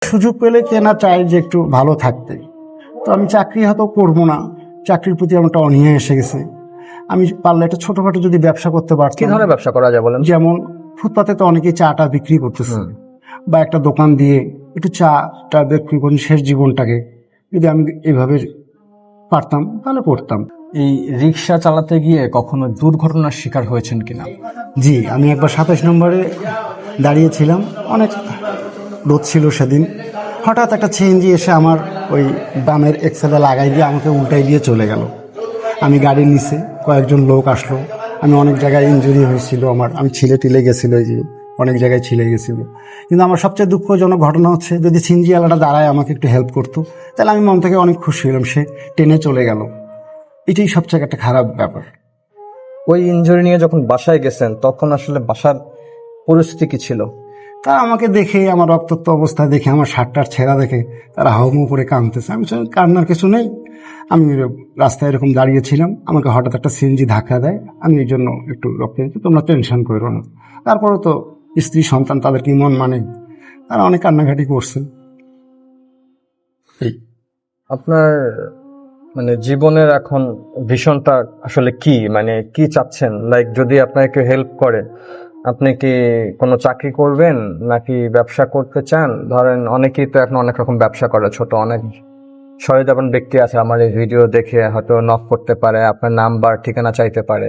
সুযোগ পেলে কেনা চাই যে একটু ভালো থাকতে। তো আমি চাকরি হয়তো করবো না, চাকরির প্রতি আমার একটা অনীহা এসে গেছে। আমি পারলে একটা ছোটখাটো যদি ব্যবসা করতে কি পারতাম। ধরনের ব্যবসা করা যায় বলেন? যেমন ফুটপাতে তো অনেকেই চাটা বিক্রি করতেছে, বা একটা দোকান দিয়ে একটু চাটা বিক্রি করি শেষ জীবনটাকে। যদি আমি এভাবে পারতাম তাহলে করতাম। এই রিক্সা চালাতে গিয়ে কখনো দুর্ঘটনার শিকার হয়েছেন কিনা? জি, আমি একবার 27 নম্বরে দাঁড়িয়েছিলাম, অনেক রোদ ছিল সেদিন। হঠাৎ একটা সিএনজি এসে আমার ওই বামের এক্সেলে লাগাই দিয়ে আমাকে উল্টাই দিয়ে চলে গেল। আমি গাড়ির নিচে, কয়েকজন লোক আসলো, আমি অনেক জায়গায় ইনজুরি হয়েছিল আমার, আমি ছিলে টিলে গেছিলো, এই যে অনেক জায়গায় ছিলে গেছিল। কিন্তু আমার সবচেয়ে দুঃখজনক ঘটনা হচ্ছে, যদি সিএনজিওয়ালাটা দাঁড়ায় আমাকে একটু হেল্প করতো তাহলে আমি মন থেকে অনেক খুশি হলাম। সে টেনে চলে গেল, এটাই সবচেয়ে একটা খারাপ ব্যাপার। ওই ইনজুরি নিয়ে যখন বাসায় গেছেন তখন আসলে বাসার পরিস্থিতি কি ছিল? তারা আমাকে দেখে, আমার রক্তাক্ত অবস্থা দেখে, আমার শার্টটার ছেঁড়া দেখে তারা হাউমাউ করে কাঁদতেছে। আমি কান্নার কিছু নেই, আমি রাস্তায় এরকম দাঁড়িয়েছিলাম, আমাকে হঠাৎ একটা সিএনজি ধাক্কা দেয়, আমি এই জন্য একটু রক্ত দিচ্ছি, তোমরা টেনশন করো না। তারপরে তো স্ত্রী সন্তান, তাদের কি মন মানে, তারা অনেক কান্নাকাটি করছে। এই আপনার মানে জীবনের এখন ভিশনটা আসলে কি, মানে কি চাচ্ছেন? লাইক যদি আপনাকে হেল্প করে, আপনি কি কোনো চাকরি করবেন নাকি ব্যবসা করতে চান? ধরেন অনেকেই তো এখন অনেক রকম ব্যবসা করে, ছোট অনেক সহৃদয়বান ব্যক্তি আছে আমার এই ভিডিও দেখে হয়তো নক করতে পারে, আপনার নাম্বার ঠিকানা চাইতে পারে,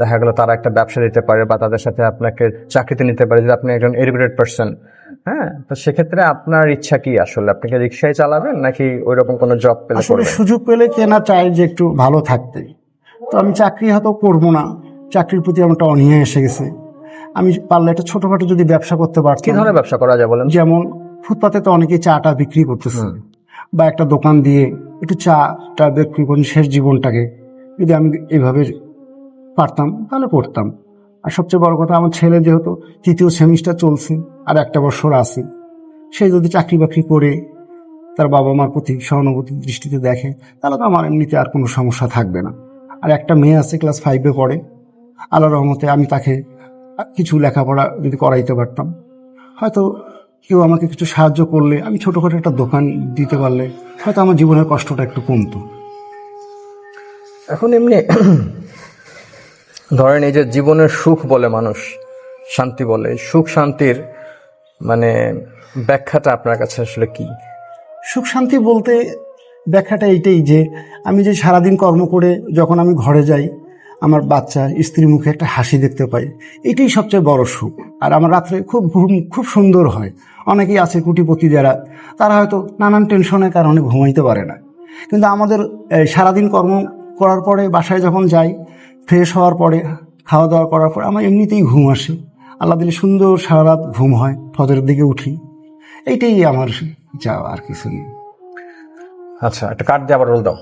দেখা গেল তারা একটা ব্যবসা দিতে পারে বা তাদের সাথে আপনাকে চাকরিতে নিতে পারে যদি আপনি একজন এডুকেটেড পারসন। হ্যাঁ, তো সেক্ষেত্রে আপনার ইচ্ছা কি আসলে? আপনি কি রিক্সায় চালাবেন নাকি ওই রকম কোনো জব পেলে আসলে করবেন? সুযোগ পেলে কেনা চাই যে একটু ভালো থাকতে। তো আমি চাকরি হয়তো করবো না, চাকরির প্রতি আমার একটা অনীহা এসে গেছে। আমি পারলে একটা ছোটখাটো যদি ব্যবসা করতে কি পারতাম। ধরনের ব্যবসা করা যায় বলেন? যেমন ফুটপাতে তো অনেকেই চাটা বিক্রি করতেছে, বা একটা দোকান দিয়ে একটু চাটা বিক্রি করি শেষ জীবনটাকে। যদি আমি এভাবে পারতাম তাহলে করতাম। আর সবচেয়ে বড় কথা, আমার ছেলে যেহেতু 3য় সেমিস্টার চলছে, আর একটা বছর আছে, সে যদি চাকরি বাকরি করে তার বাবা মার প্রতি সহানুভূতির দৃষ্টিতে দেখে, তাহলে তো আমার এমনিতে আর কোনো সমস্যা থাকবে না। আর একটা মেয়ে আছে, ক্লাস 5-এ পড়ে, আল্লাহর রহমতে আমি তাকে কিছু লেখাপড়া যদি করাইতে পারতাম, হয়তো কেউ আমাকে কিছু সাহায্য করলে, আমি ছোটখাটো একটা দোকান দিতে পারলে হয়তো আমার জীবনের কষ্টটা একটু কমতো। এখন এমনি ধরেন এই যে জীবনের সুখ বলে মানুষ, শান্তি বলে, এই সুখ শান্তির মানে ব্যাখ্যাটা আপনার কাছে আসলে কি? সুখ শান্তি বলতে ব্যাখ্যাটা এইটাই যে, আমি যে সারাদিন কর্ম করে যখন আমি ঘরে যাই, আমার বাচ্চা স্ত্রীর মুখে একটা হাসি দেখতে পাই, এটাই সবচেয়ে বড় সুখ। আর আমার রাত্রে খুব ঘুম খুব সুন্দর হয়। অনেকেই আছে কোটিপতি যারা, তারা হয়তো নানান টেনশনের কারণে ঘুমাইতে পারে না, কিন্তু আমাদের সারাদিন কর্ম করার পরে বাসায় যখন যাই, ফ্রেশ হওয়ার পরে, খাওয়া দাওয়া করার পরে আমার এমনিতেই ঘুম আসে। আল্লাহ দিলে সুন্দর সারা রাত ঘুম হয়, ফজরের দিকে উঠি। এইটাই আমার চাওয়া, আর কিছু নেই। আচ্ছা, একটা কার্ড দিয়ে আবার রোল দাও।